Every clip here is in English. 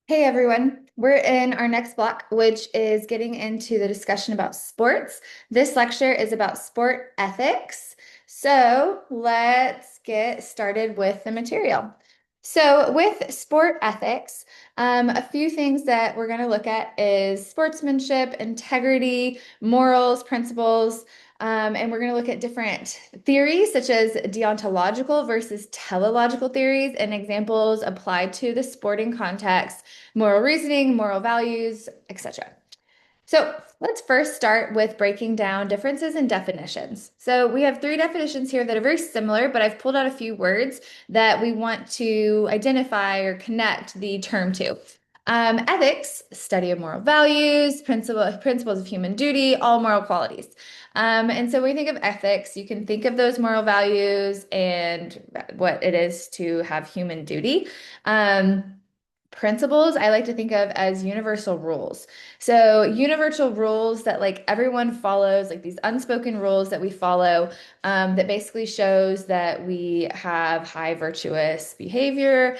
Hey everyone, we're in our next block, which is getting into the discussion about sports. This lecture is about sport ethics. So let's get started with the material. So, with sport ethics, a few things that we're going to look at is sportsmanship, integrity, morals, principles, and we're going to look at different theories such as deontological versus teleological theories and examples applied to the sporting context, moral reasoning, moral values, etc. So let's first start with breaking down differences in definitions. So we have three definitions here that are very similar, but I've pulled out a few words that we want to identify or connect the term to. Ethics, study of moral values, principles of human duty, all moral qualities. And so when we think of ethics, you can think of those moral values and what it is to have human duty. Principles I like to think of as universal rules. So universal rules that like everyone follows, like these unspoken rules that we follow, that basically shows that we have high virtuous behavior,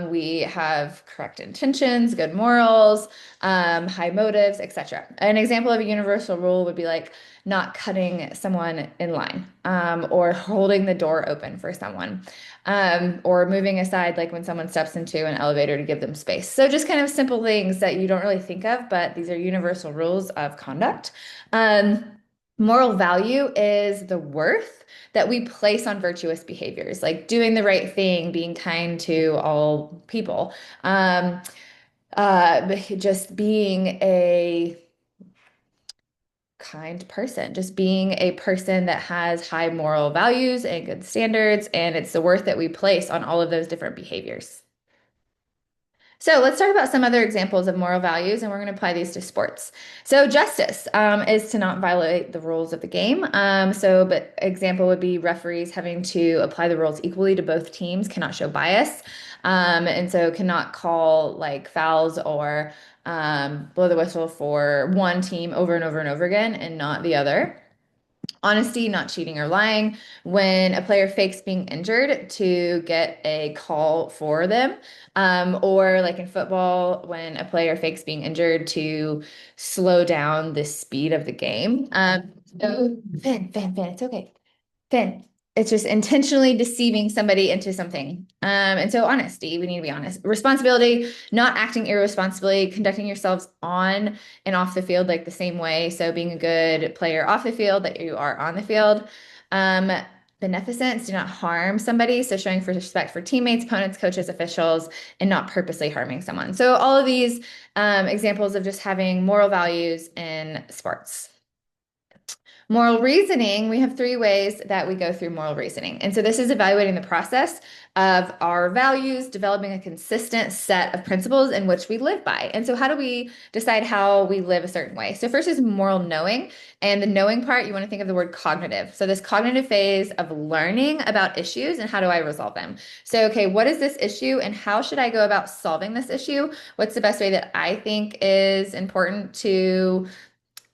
we have correct intentions, good morals, high motives, etc. An example of a universal rule would be like not cutting someone in line, or holding the door open for someone, or moving aside, like when someone steps into an elevator to give them space. So just kind of simple things that you don't really think of, but these are universal rules of conduct. Um, Moral value is the worth that we place on virtuous behaviors, like doing the right thing, being kind to all people, just being a kind person, just being a person that has high moral values and good standards, and it's the worth that we place on all of those different behaviors. So let's talk about some other examples of moral values, and we're going to apply these to sports. So justice is to not violate the rules of the game. But example would be referees having to apply the rules equally to both teams, cannot show bias, and so cannot call like fouls or blow the whistle for one team over and over and over again and not the other. Honesty, not cheating or lying. When a player fakes being injured to get a call for them, or like in football, when a player fakes being injured to slow down the speed of the game. Finn, it's okay. Finn, it's just intentionally deceiving somebody into something. And so honesty, we need to be honest. Responsibility, not acting irresponsibly, conducting yourselves on and off the field like the same way. So being a good player off the field that you are on the field. Um, Beneficence, do not harm somebody. So showing for respect for teammates, opponents, coaches, officials, and not purposely harming someone. So all of these examples of just having moral values in sports. Moral reasoning, we have three ways that we go through moral reasoning. And so this is evaluating the process of our values, developing a consistent set of principles in which we live by. And so how do we decide how we live a certain way? So first is moral knowing. And the knowing part, you want to think of the word cognitive. So this cognitive phase of learning about issues and how do I resolve them? So, okay, what is this issue and how should I go about solving this issue? What's the best way that I think is important to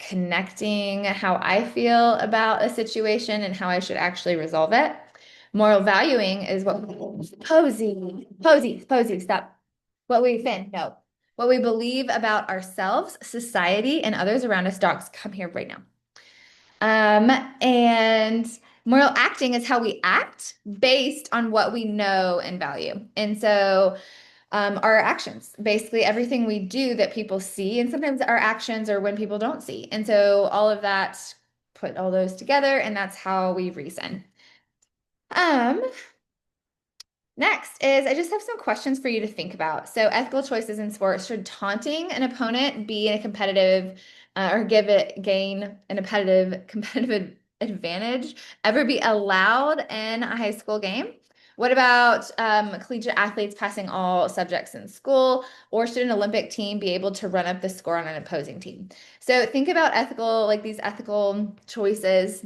connecting how I feel about a situation and how I should actually resolve it. Moral valuing is what Posey, stop. What we Finn, no. What we believe about ourselves, society, and others around us. Dogs, come here right now. Um, and moral acting is how we act based on what we know and value. And so our actions, basically everything we do that people see, and sometimes our actions are when people don't see. And so all of that, put all those together, and that's how we reason. Um, Next is I just have some questions for you to think about. So ethical choices in sports, should taunting an opponent be a competitive or give it gain an competitive advantage ever be allowed in a high school game? What about collegiate athletes passing all subjects in school, or should an Olympic team be able to run up the score on an opposing team? So think about ethical, like these ethical choices,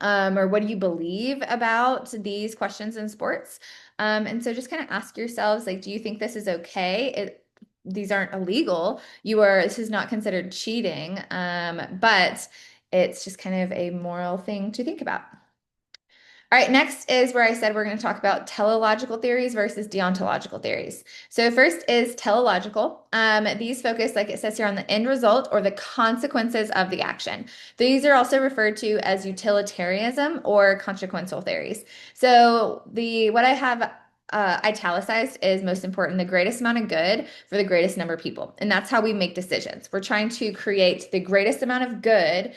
or what do you believe about these questions in sports? And so just kind of ask yourselves, like, do you think this is okay? These aren't illegal. This is not considered cheating, but it's just kind of a moral thing to think about. All right, next is where I said we're going to talk about teleological theories versus deontological theories. So first is teleological. These focus, like it says here, on the end result or the consequences of the action. These are also referred to as utilitarianism or consequential theories. So the what I have italicized is most important, the greatest amount of good for the greatest number of people. And that's how we make decisions. We're trying to create the greatest amount of good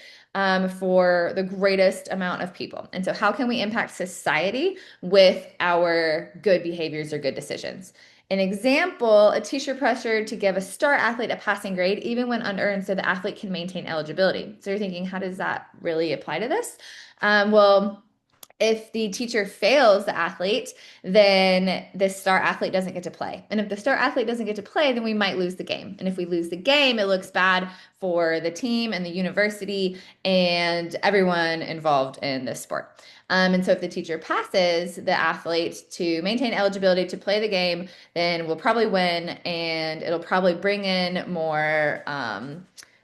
for the greatest amount of people. And so, how can we impact society with our good behaviors or good decisions? An example, a teacher pressured to give a star athlete a passing grade even when unearned so the athlete can maintain eligibility. So you're thinking, how does that really apply to this? Well, if the teacher fails the athlete, then the star athlete doesn't get to play. And if the star athlete doesn't get to play, then we might lose the game. And if we lose the game, it looks bad for the team and the university and everyone involved in this sport. And so if the teacher passes the athlete to maintain eligibility to play the game, then we'll probably win and it'll probably bring in more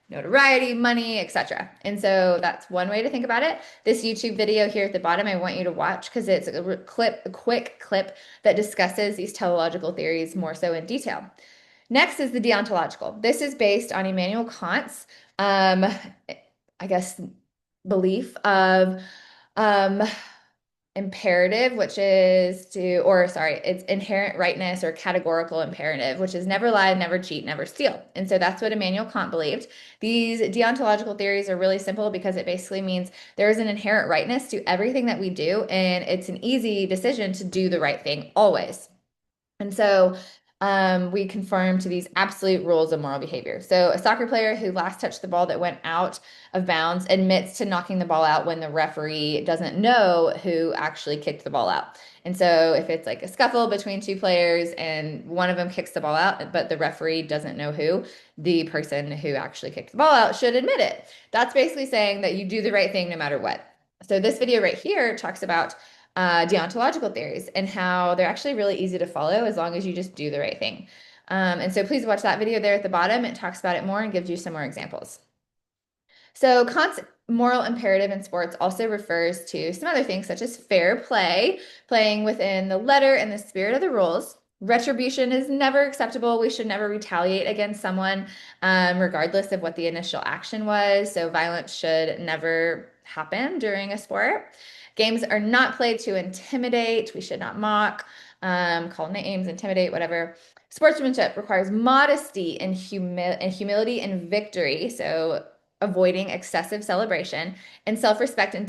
notoriety, money, etc. And so that's one way to think about it. This YouTube video here at the bottom, I want you to watch because it's a quick clip that discusses these teleological theories more so in detail. Next is the deontological. This is based on Immanuel Kant's, I guess, belief of um, imperative, which is it's inherent rightness or categorical imperative, which is never lie, never cheat, never steal. And so that's what Immanuel Kant believed. These deontological theories are really simple because it basically means there is an inherent rightness to everything that we do, and it's an easy decision to do the right thing always. And so we conform to these absolute rules of moral behavior. So a soccer player who last touched the ball that went out of bounds admits to knocking the ball out when the referee doesn't know who actually kicked the ball out. And so if it's like a scuffle between two players and one of them kicks the ball out, but the referee doesn't know who, the person who actually kicked the ball out should admit it. That's basically saying that you do the right thing no matter what. So this video right here talks about deontological theories and how they're actually really easy to follow as long as you just do the right thing. And so please watch that video there at the bottom. It talks about it more and gives you some more examples. So Kant's moral imperative in sports also refers to some other things such as fair play, playing within the letter and the spirit of the rules. Retribution is never acceptable. We should never retaliate against someone, regardless of what the initial action was. So violence should never happen during a sport. Games are not played to intimidate. We should not mock, call names, intimidate, whatever. Sportsmanship requires modesty and humility and victory. So avoiding excessive celebration and self-respect and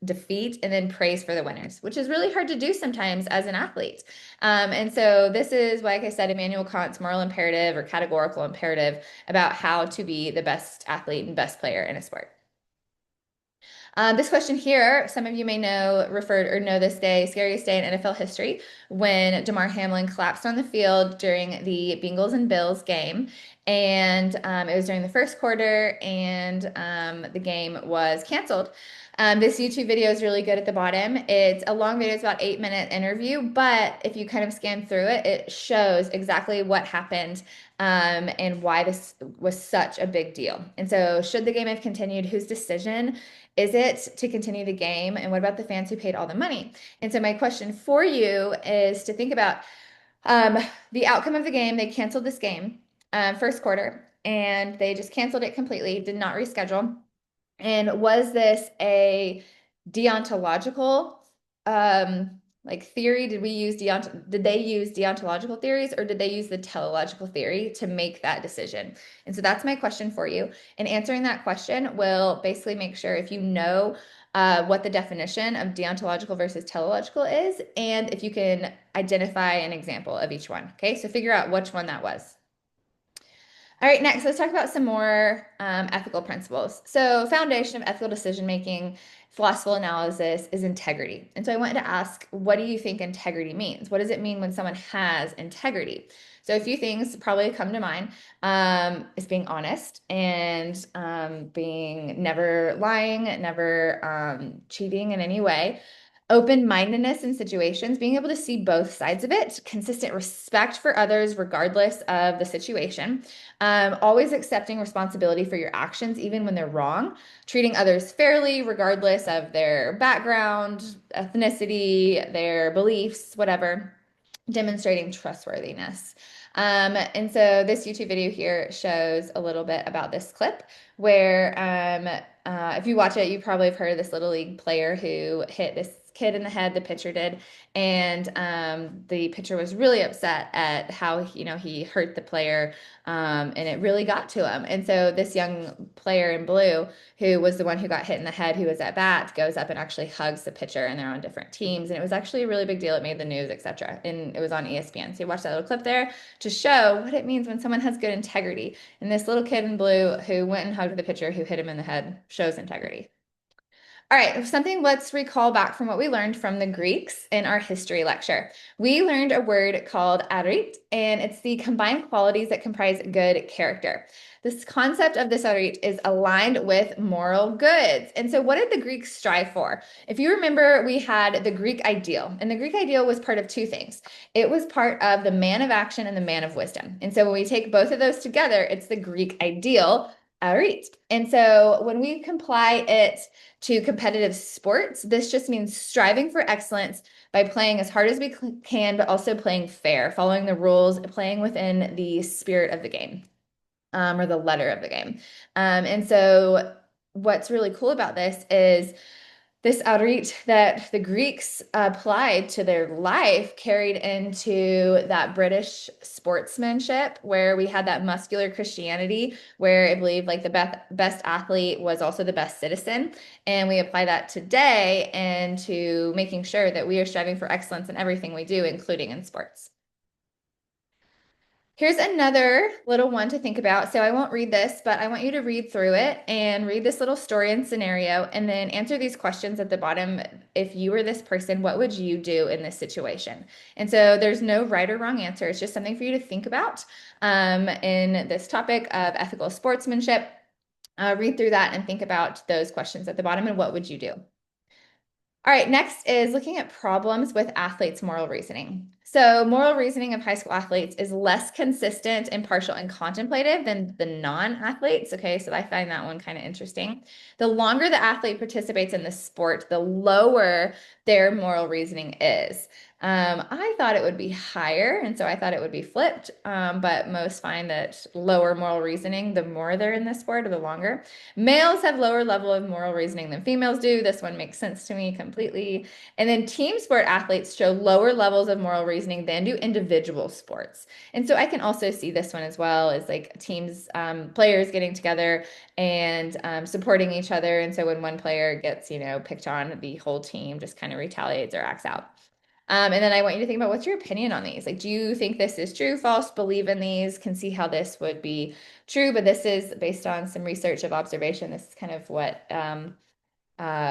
defeat and then praise for the winners, which is really hard to do sometimes as an athlete. And so this is, like I said, Immanuel Kant's moral imperative or categorical imperative about how to be the best athlete and best player in a sport. This question here, some of you may know, referred or know this day, scariest day in NFL history, when Damar Hamlin collapsed on the field during the Bengals and Bills game. And it was during the first quarter, and the game was canceled. This YouTube video is really good at the bottom. It's a long video, it's about 8-minute interview, but if you kind of scan through it, it shows exactly what happened and why this was such a big deal. And so, should the game have continued? Whose decision is it to continue the game? And what about the fans who paid all the money? And so, my question for you is to think about the outcome of the game. They canceled this game first quarter, and they just canceled it completely, did not reschedule. And was this a deontological like theory? Did they use deontological theories or did they use the teleological theory to make that decision? And so that's my question for you. And answering that question will basically make sure if you know what the definition of deontological versus teleological is, and if you can identify an example of each one. Okay, so figure out which one that was. All right, next, let's talk about some more ethical principles. So, foundation of ethical decision making, philosophical analysis is integrity. And so, I wanted to ask, what do you think integrity means? What does it mean when someone has integrity? So, a few things probably come to mind is being honest and being never lying, never cheating in any way. Open-mindedness in situations, being able to see both sides of it, consistent respect for others regardless of the situation, always accepting responsibility for your actions even when they're wrong, treating others fairly regardless of their background, ethnicity, their beliefs, whatever, demonstrating trustworthiness. And so this YouTube video here shows a little bit about this clip where if you watch it, you probably have heard of this Little League player who hit this kid in the head, the pitcher did, and the pitcher was really upset at how he hurt the player, and it really got to him. And so this young player in blue, who was the one who got hit in the head, who was at bat, goes up and actually hugs the pitcher, and they're on different teams, and it was actually a really big deal. It made the news, etc. And it was on ESPN. So you watch that little clip there to show what it means when someone has good integrity. And this little kid in blue who went and hugged the pitcher who hit him in the head shows integrity. All right, let's recall back from what we learned from the Greeks in our history lecture. We learned a word called arit, and it's the combined qualities that comprise good character. This concept of this arit is aligned with moral goods. And so, what did the Greeks strive for? If you remember, we had the Greek ideal, and the Greek ideal was part of two things. It was part of the man of action and the man of wisdom. And so, when we take both of those together, it's the Greek ideal, arit. And so, when we comply it to competitive sports, this just means striving for excellence by playing as hard as we can, but also playing fair, following the rules, playing within the spirit of the game, or the letter of the game. And so what's really cool about this is this outreach that the Greeks applied to their life carried into that British sportsmanship, where we had that muscular Christianity, where I believe like the best athlete was also the best citizen. And we apply that today into making sure that we are striving for excellence in everything we do, including in sports. Here's another little one to think about. So I won't read this, but I want you to read through it and read this little story and scenario and then answer these questions at the bottom. If you were this person, what would you do in this situation? And so there's no right or wrong answer. It's just something for you to think about in this topic of ethical sportsmanship. Read through that and think about those questions at the bottom and what would you do? All right, next is looking at problems with athletes' moral reasoning. So, moral reasoning of high school athletes is less consistent, impartial, and contemplative than the non-athletes. Okay, so I find that one kind of interesting. The longer the athlete participates in the sport, the lower their moral reasoning is. I thought it would be higher, and so I thought it would be flipped. But most find that lower moral reasoning, the more they're in the sport, or the longer. Males have lower level of moral reasoning than females do. This one makes sense to me completely. And then team sport athletes show lower levels of moral reasoning than do individual sports. And so I can also see this one as well as like teams, players getting together and supporting each other. And so when one player gets, picked on, the whole team just kind of retaliates or acts out. And then I want you to think about what's your opinion on these? Like, do you think this is true, false, believe in these, can see how this would be true, but this is based on some research of observation. This is kind of what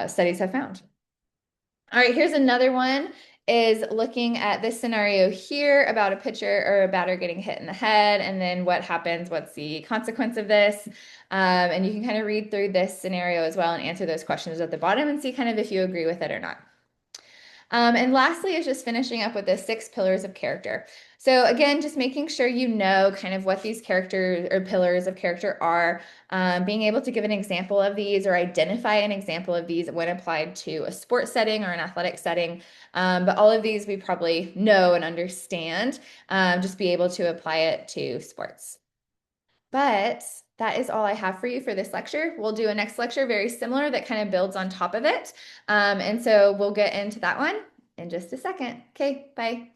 studies have found. All right, here's another one is looking at this scenario here about a pitcher or a batter getting hit in the head, and then what happens, what's the consequence of this? And you can kind of read through this scenario as well and answer those questions at the bottom and see kind of if you agree with it or not. And lastly is just finishing up with the 6 pillars of character. So again, just making sure you know kind of what these characters or pillars of character are, being able to give an example of these or identify an example of these when applied to a sports setting or an athletic setting. But all of these we probably know and understand, just be able to apply it to sports. But that is all I have for you for this lecture. We'll do a next lecture very similar that kind of builds on top of it. And so we'll get into that one in just a second. Okay, bye.